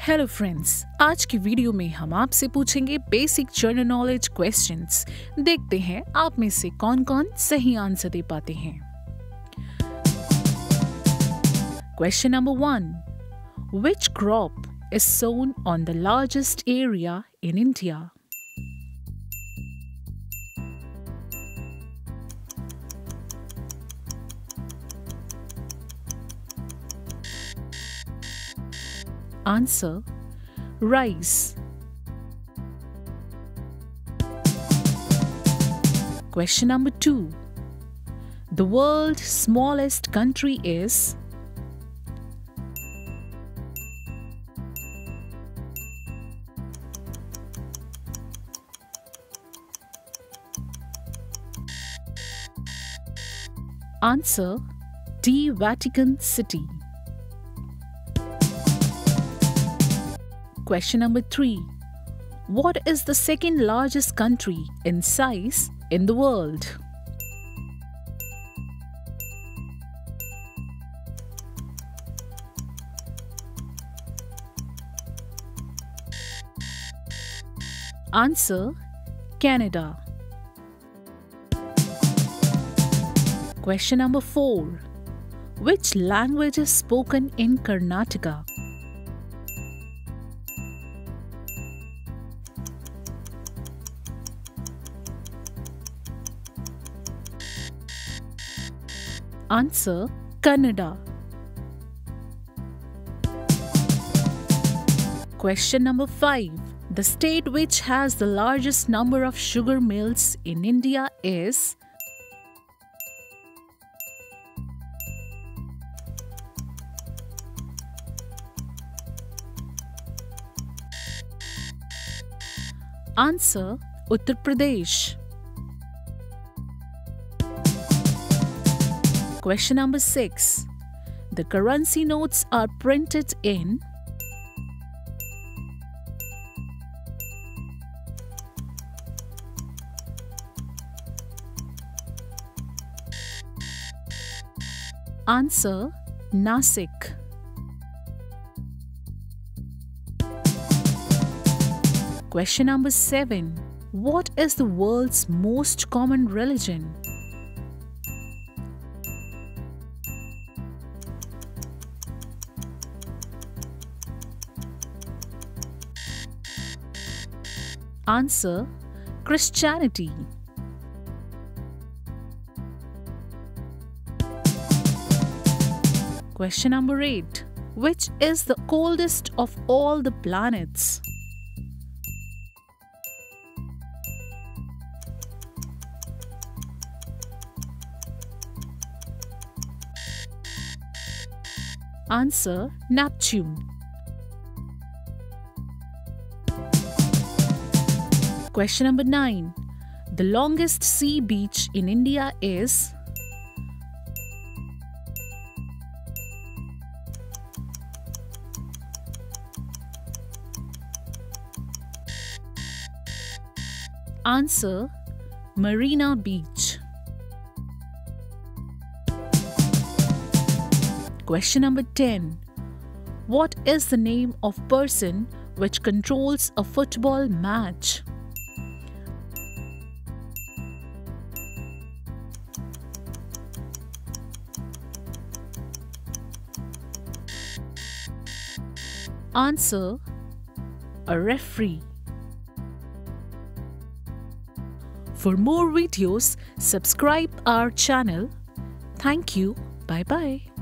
Hello friends, आज की video में हम आपसे पूछेंगे बेसिक जनरल नॉलेज क्वेश्चंस। देखते हैं आप में से कौन कौन सही आंसर दे पाते हैं। Question number 1, which crop is sown on the largest area in India? Answer: rice. Question number 2. The world's smallest country is? Answer: the Vatican City. Question number 3. What is the second largest country in size in the world? Answer: Canada. Question number 4. Which language is spoken in Karnataka? Answer: Kannada. Question number 5. The state which has the largest number of sugar mills in India is? Answer: Uttar Pradesh. Question number 6. The currency notes are printed in? Answer: Nasik. Question number 7. What is the world's most common religion? Answer: Christianity. Question number 8. Which is the coldest of all the planets? Answer: Neptune. Question number 9. The longest sea beach in India is? Answer: Marina Beach. Question number 10. What is the name of person which controls a football match? Answer: a referee. For more videos, subscribe our channel. Thank you. Bye bye.